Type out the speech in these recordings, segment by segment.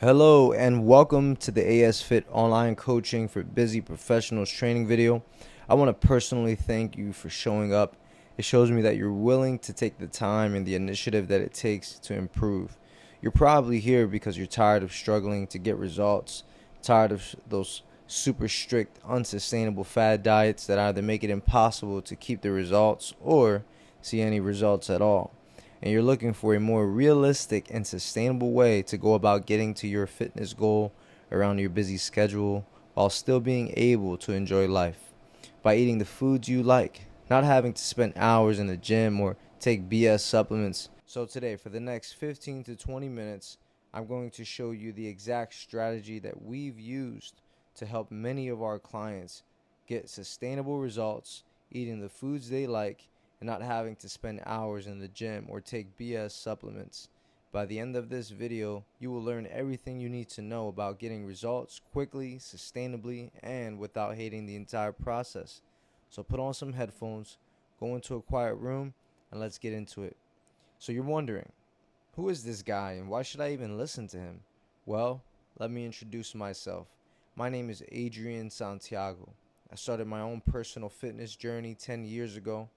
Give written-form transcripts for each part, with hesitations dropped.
Hello and welcome to the Asfit online coaching for busy professionals training video. I want to personally thank you for showing up. It shows me that you're willing to take the time and the initiative that it takes to improve. You're probably here because you're tired of struggling to get results, tired of those super strict, unsustainable fad diets that either make it impossible to keep the results or see any results at all, and you're looking for a more realistic and sustainable way to go about getting to your fitness goal around your busy schedule while still being able to enjoy life by eating the foods you like, not having to spend hours in the gym or take BS supplements. So today, for the next 15 to 20 minutes, I'm going to show you the exact strategy that we've used to help many of our clients get sustainable results eating the foods they like and not having to spend hours in the gym or take BS supplements. By the end of this video, you will learn everything you need to know about getting results quickly, sustainably, and without hating the entire process. So put on some headphones, go into a quiet room, and let's get into it. So you're wondering, who is this guy and why should I even listen to him? Well, let me introduce myself. My name is Adrian Santiago. I started my own personal fitness journey 10 years ago.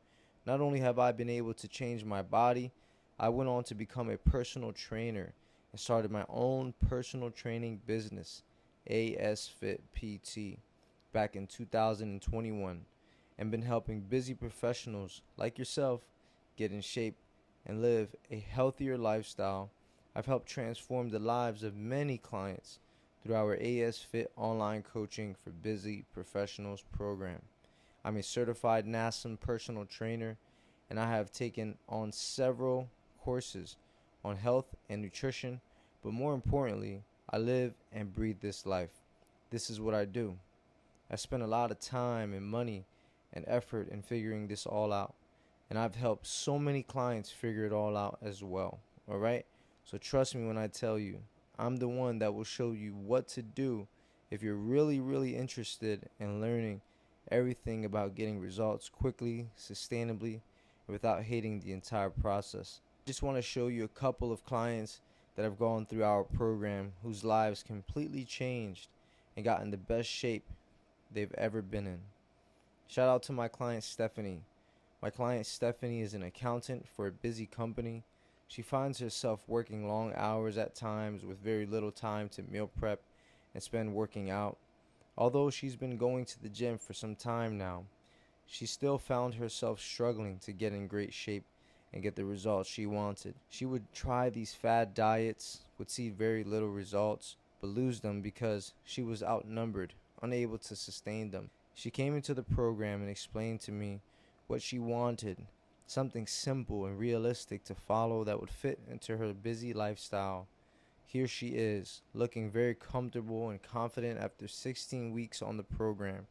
Not only have I been able to change my body, I went on to become a personal trainer and started my own personal training business, Asfit PT, back in 2021, and been helping busy professionals like yourself get in shape and live a healthier lifestyle. I've helped transform the lives of many clients through our Asfit online coaching for busy professionals program. I'm a certified NASM personal trainer, and I have taken on several courses on health and nutrition, but more importantly, I live and breathe this life. This is what I do. I spent a lot of time and money and effort in figuring this all out, and I've helped so many clients figure it all out as well. All right? So trust me when I tell you, I'm the one that will show you what to do if you're really interested in learning everything about getting results quickly, sustainably, without hating the entire process. I just want to show you a couple of clients that have gone through our program whose lives completely changed and got in the best shape they've ever been in. Shout out to my client Stephanie. My client Stephanie is an accountant for a busy company. She finds herself working long hours at times with very little time to meal prep and spend working out. Although she's been going to the gym for some time now, she still found herself struggling to get in great shape and get the results she wanted. She would try these fad diets, would see very little results, but lose them because she was outnumbered, unable to sustain them. She came into the program and explained to me what she wanted, something simple and realistic to follow that would fit into her busy lifestyle. Here she is, looking very comfortable and confident after 16 weeks on the program.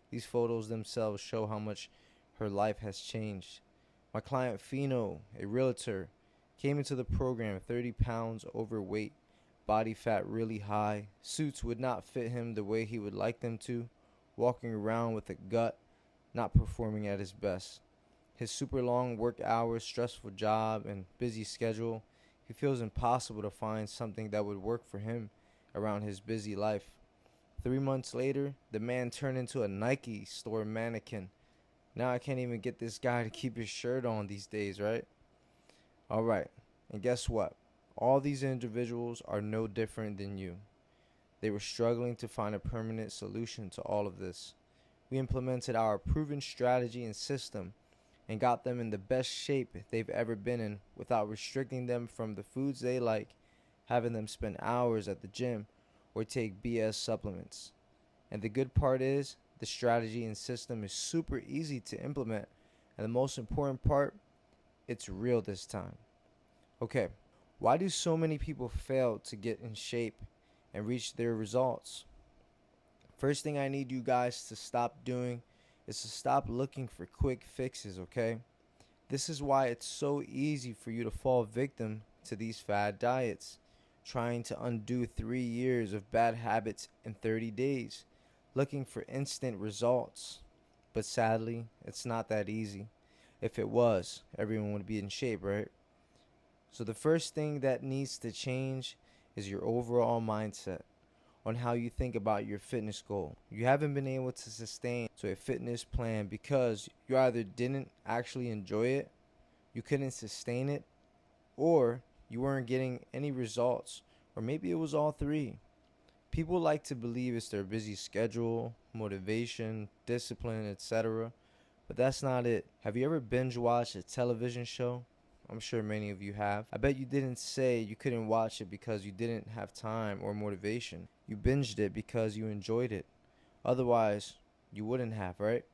These photos themselves show how much her life has changed. My client Fino, a realtor, came into the program 30 pounds overweight, body fat really high, suits would not fit him the way he would like them to, walking around with a gut, not performing at his best. His super long work hours, stressful job, and busy schedule, he feels impossible to find something that would work for him around his busy life. 3 months later, the man turned into a Nike store mannequin. Now I can't even get this guy to keep his shirt on these days, right? Alright, and guess what? All these individuals are no different than you. They were struggling to find a permanent solution to all of this. We implemented our proven strategy and system and got them in the best shape they've ever been in without restricting them from the foods they like, having them spend hours at the gym, or take BS supplements. And the good part is, the strategy and system is super easy to implement, and the most important part, it's real this time. Okay, why do so many people fail to get in shape and reach their results? First thing I need you guys to stop doing is to stop looking for quick fixes, okay? This is why it's so easy for you to fall victim to these fad diets, trying to undo 3 years of bad habits in 30 days, looking for instant results. But sadly, it's not that easy. If it was, everyone would be in shape, right? So the first thing that needs to change is your overall mindset on how you think about your fitness goal. You haven't been able to sustain to a fitness plan because you either didn't actually enjoy it, you couldn't sustain it, or you weren't getting any results, or maybe it was all three. People like to believe it's their busy schedule, motivation, discipline, etc. But that's not it. Have you ever binge watched a television show? I'm sure many of you have. I bet you didn't say you couldn't watch it because you didn't have time or motivation. You binged it because you enjoyed it. Otherwise, you wouldn't have, right?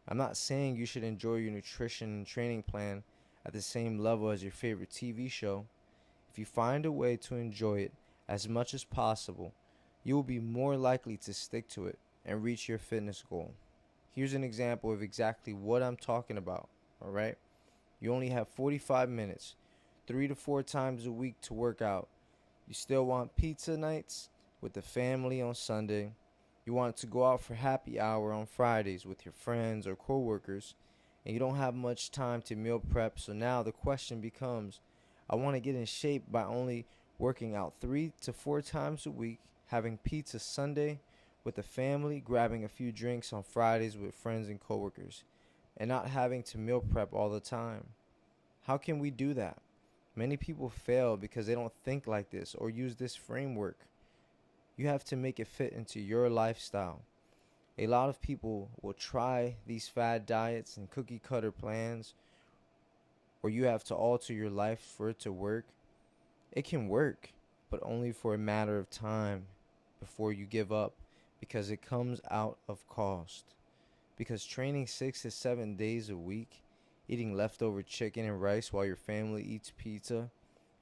I'm not saying you should enjoy your nutrition and training plan at the same level as your favorite TV show. If you find a way to enjoy it as much as possible, you will be more likely to stick to it and reach your fitness goal. Here's an example of exactly what I'm talking about, alright? You only have 45 minutes, 3 to 4 times a week to work out. You still want pizza nights with the family on Sunday. You want to go out for happy hour on Fridays with your friends or coworkers, and you don't have much time to meal prep. So now the question becomes, I want to get in shape by only working out 3 to 4 times a week, having pizza Sunday with the family, grabbing a few drinks on Fridays with friends and coworkers, and not having to meal prep all the time. How can we do that? Many people fail because they don't think like this or use this framework. You have to make it fit into your lifestyle. A lot of people will try these fad diets and cookie cutter plans, or you have to alter your life for it to work. It can work, but only for a matter of time before you give up, because it comes out of cost. Because training 6 to 7 days a week, eating leftover chicken and rice while your family eats pizza,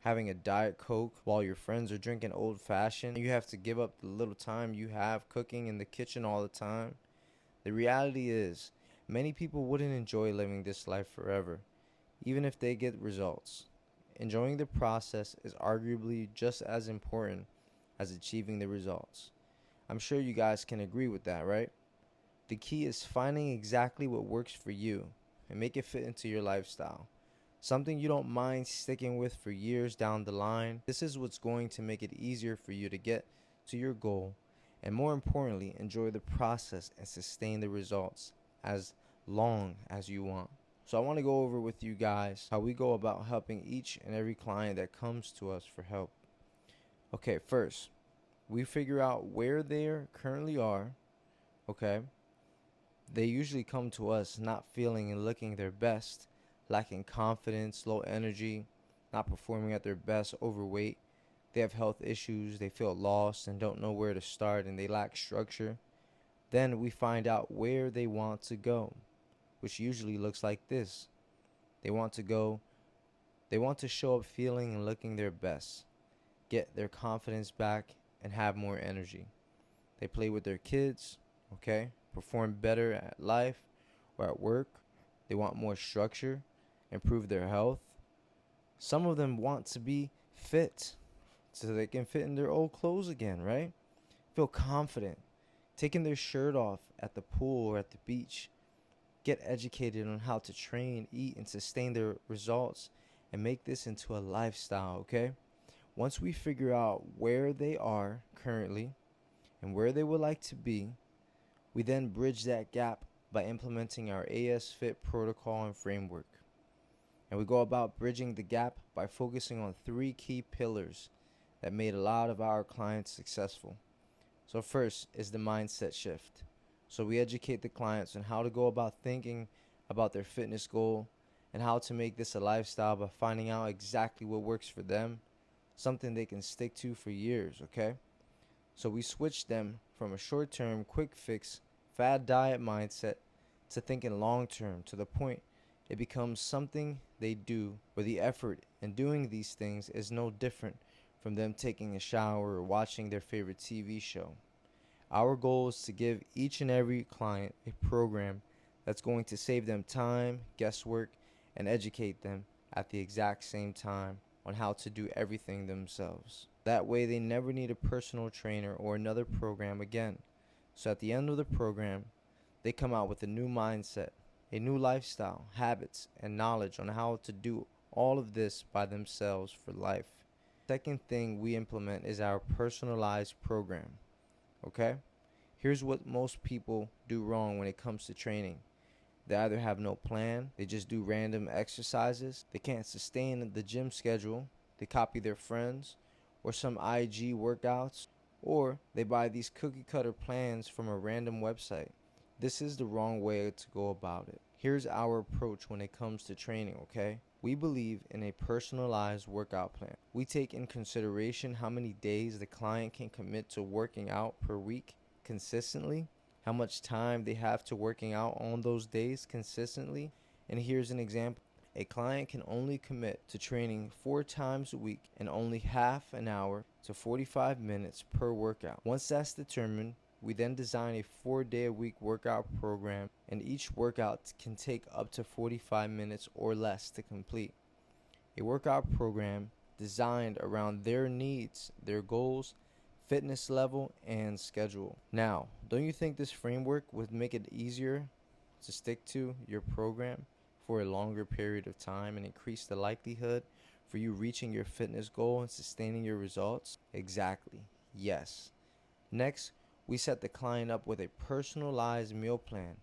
having a Diet Coke while your friends are drinking old fashioned, you have to give up the little time you have cooking in the kitchen all the time. The reality is, many people wouldn't enjoy living this life forever, even if they get results. Enjoying the process is arguably just as important as achieving the results. I'm sure you guys can agree with that, right? The key is finding exactly what works for you and make it fit into your lifestyle. Something you don't mind sticking with for years down the line. This is what's going to make it easier for you to get to your goal, and more importantly, enjoy the process and sustain the results as long as you want. So I want to go over with you guys how we go about helping each and every client that comes to us for help. Okay, first, we figure out where they currently are, okay? They usually come to us not feeling and looking their best, lacking confidence, low energy, not performing at their best, overweight. They have health issues, they feel lost and don't know where to start, and they lack structure. Then we find out where they want to go, which usually looks like this. They want to show up feeling and looking their best, get their confidence back, and have more energy. They play with their kids, okay? Perform better at life or at work. They want more structure, improve their health. Some of them want to be fit so they can fit in their old clothes again, right? Feel confident, taking their shirt off at the pool or at the beach. Get educated on how to train, eat, and sustain their results, and make this into a lifestyle, okay? Once we figure out where they are currently and where they would like to be, we then bridge that gap by implementing our Asfit protocol and framework. And we go about bridging the gap by focusing on 3 key pillars that made a lot of our clients successful. So first is the mindset shift. So we educate the clients on how to go about thinking about their fitness goal and how to make this a lifestyle by finding out exactly what works for them, something they can stick to for years, okay? So we switch them from a short-term, quick-fix, fad diet mindset to thinking long-term, to the point it becomes something they do, where the effort in doing these things is no different from them taking a shower or watching their favorite TV show. Our goal is to give each and every client a program that's going to save them time, guesswork, and educate them at the exact same time on how to do everything themselves. That way they never need a personal trainer or another program again. So at the end of the program, they come out with a new mindset, a new lifestyle, habits, and knowledge on how to do all of this by themselves for life. Second thing we implement is our personalized program. Okay? Here's what most people do wrong when it comes to training. They either have no plan, they just do random exercises, they can't sustain the gym schedule, they copy their friends, or some IG workouts, or they buy these cookie cutter plans from a random website. This is the wrong way to go about it. Here's our approach when it comes to training, okay? We believe in a personalized workout plan. We take in consideration how many days the client can commit to working out per week consistently, how much time they have to working out on those days consistently. And here's an example. A client can only commit to training 4 times a week and only half an hour to 45 minutes per workout. Once that's determined, we then design a 4-day-a-week workout program, and each workout can take up to 45 minutes or less to complete. A workout program designed around their needs, their goals, fitness level, and schedule. Now, don't you think this framework would make it easier to stick to your program for a longer period of time and increase the likelihood for you reaching your fitness goal and sustaining your results? Exactly. Yes. Next, we set the client up with a personalized meal plan.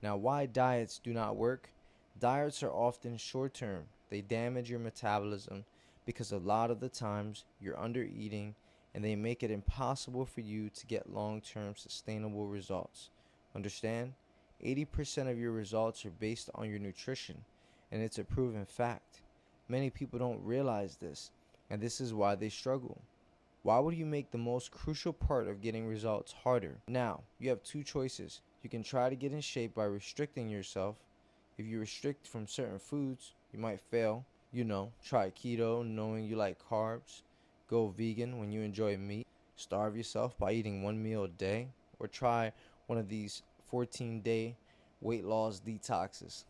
Now, why diets do not work? Diets are often short term. They damage your metabolism because a lot of the times you're under eating, and they make it impossible for you to get long-term sustainable results. Understand? 80% of your results are based on your nutrition, and it's a proven fact. Many people don't realize this, and this is why they struggle. Why would you make the most crucial part of getting results harder? Now, you have 2 choices. You can try to get in shape by restricting yourself. If you restrict from certain foods, you might fail. Try keto knowing you like carbs. Go vegan when you enjoy meat. Starve yourself by eating 1 meal a day. Or try one of these 14-day weight loss detoxes.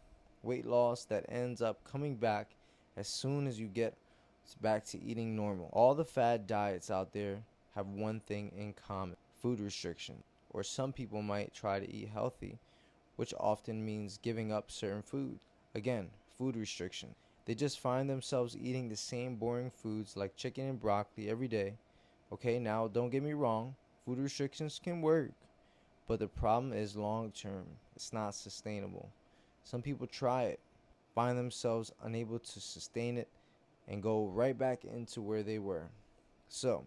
Weight loss that ends up coming back as soon as you get back to eating normal. All the fad diets out there have one thing in common: food restriction. Or some people might try to eat healthy, which often means giving up certain food. Again, food restriction. They just find themselves eating the same boring foods like chicken and broccoli every day. Okay, now don't get me wrong, food restrictions can work, but the problem is long term. It's not sustainable. Some people try it, find themselves unable to sustain it, and go right back into where they were. So,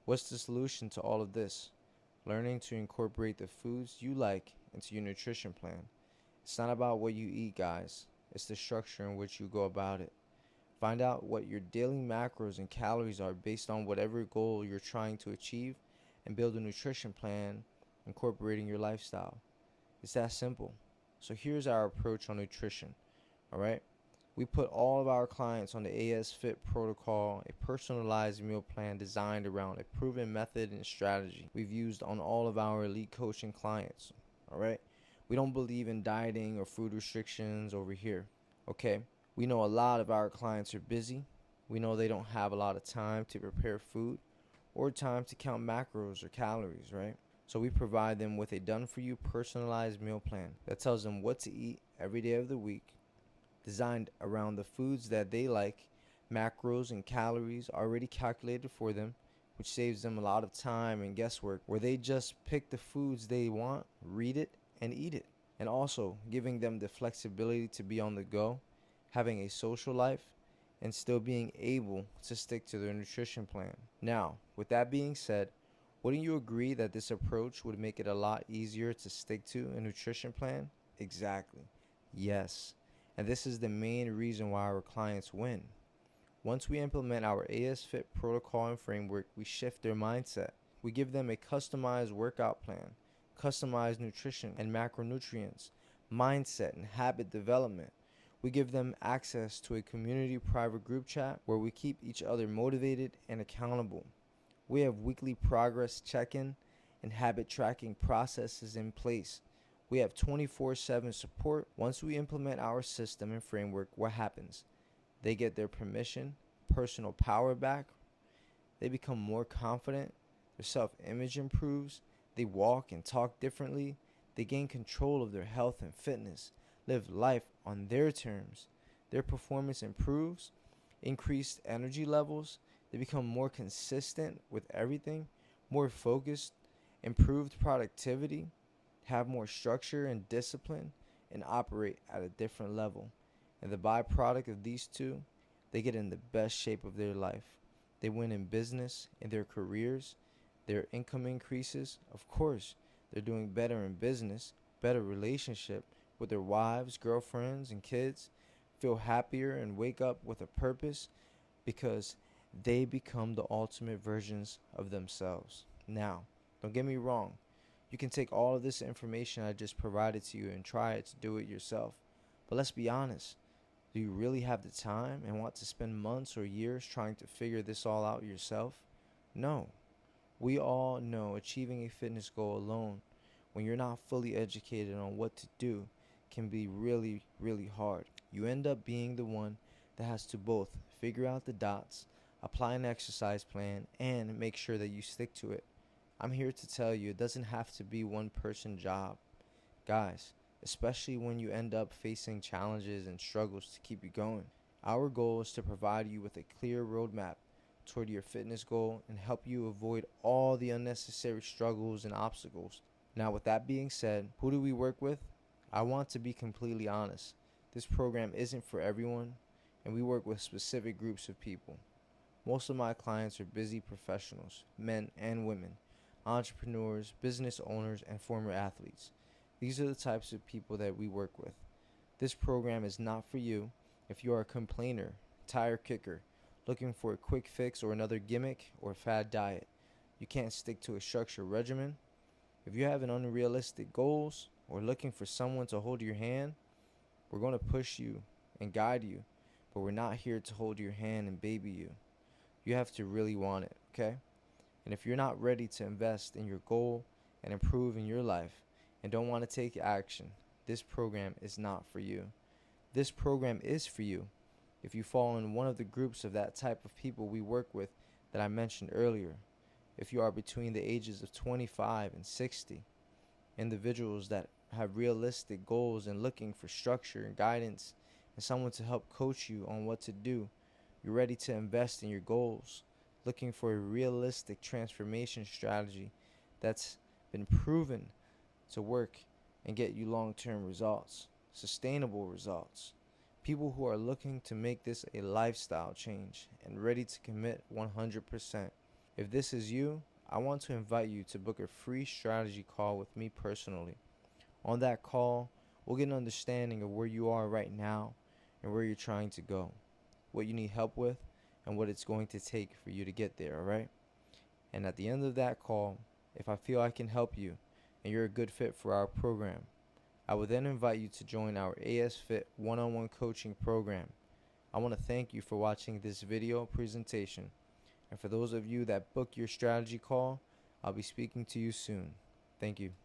what's the solution to all of this? Learning to incorporate the foods you like into your nutrition plan. It's not about what you eat, guys. It's the structure in which you go about it. Find out what your daily macros and calories are based on whatever goal you're trying to achieve, and build a nutrition plan incorporating your lifestyle. It's that simple. So here's our approach on nutrition. Alright? We put all of our clients on the Asfit protocol, a personalized meal plan designed around a proven method and strategy we've used on all of our elite coaching clients. Alright? We don't believe in dieting or food restrictions over here. Okay? We know a lot of our clients are busy. We know they don't have a lot of time to prepare food or time to count macros or calories, right? So we provide them with a done-for-you personalized meal plan that tells them what to eat every day of the week, designed around the foods that they like, macros and calories already calculated for them, which saves them a lot of time and guesswork, where they just pick the foods they want, read it, and eat it. And also giving them the flexibility to be on the go, having a social life, and still being able to stick to their nutrition plan. Now, with that being said, wouldn't you agree that this approach would make it a lot easier to stick to a nutrition plan? Exactly. Yes. And this is the main reason why our clients win. Once we implement our Asfit protocol and framework, we shift their mindset. We give them a customized workout plan, customized nutrition and macronutrients, mindset and habit development. We give them access to a community private group chat where we keep each other motivated and accountable. We have weekly progress check-in and habit tracking processes in place. We have 24/7 support. Once we implement our system and framework, what happens? They get their permission, personal power back. They become more confident. Their self-image improves. They walk and talk differently. They gain control of their health and fitness, live life on their terms. Their performance improves, increased energy levels. They become more consistent with everything, more focused, improved productivity, have more structure and discipline, and operate at a different level. And the byproduct of these two, they get in the best shape of their life. They win in business, in their careers, their income increases. Of course, they're doing better in business, better relationship with their wives, girlfriends, and kids, feel happier and wake up with a purpose because they become the ultimate versions of themselves. Now, don't get me wrong. You can take all of this information I just provided to you and try to do it yourself. But let's be honest. Do you really have the time and want to spend months or years trying to figure this all out yourself? No. We all know achieving a fitness goal alone, when you're not fully educated on what to do, can be really, really hard. You end up being the one that has to both figure out the dots, apply an exercise plan, and make sure that you stick to it. I'm here to tell you it doesn't have to be one person job. Guys, especially when you end up facing challenges and struggles to keep you going. Our goal is to provide you with a clear roadmap toward your fitness goal and help you avoid all the unnecessary struggles and obstacles. Now, with that being said, who do we work with? I want to be completely honest. This program isn't for everyone, and we work with specific groups of people. Most of my clients are busy professionals, men and women, entrepreneurs, business owners, and former athletes. These are the types of people that we work with. This program is not for you if you are a complainer, tire kicker, looking for a quick fix or another gimmick or fad diet. You can't stick to a structured regimen. If you have an unrealistic goals or looking for someone to hold your hand, we're going to push you and guide you, but we're not here to hold your hand and baby you. You have to really want it, okay? And if you're not ready to invest in your goal and improve in your life and don't want to take action, this program is not for you. This program is for you if you fall in one of the groups of that type of people we work with that I mentioned earlier. If you are between the ages of 25 and 60, individuals that have realistic goals and looking for structure and guidance and someone to help coach you on what to do, you're ready to invest in your goals, looking for a realistic transformation strategy that's been proven to work and get you long-term results, sustainable results. People who are looking to make this a lifestyle change and ready to commit 100%. If this is you, I want to invite you to book a free strategy call with me personally. On that call, we'll get an understanding of where you are right now and where you're trying to go, what you need help with, and what it's going to take for you to get there, alright? And at the end of that call, if I feel I can help you and you're a good fit for our program, I will then invite you to join our Asfit one-on-one coaching program. I want to thank you for watching this video presentation. And for those of you that book your strategy call, I'll be speaking to you soon. Thank you.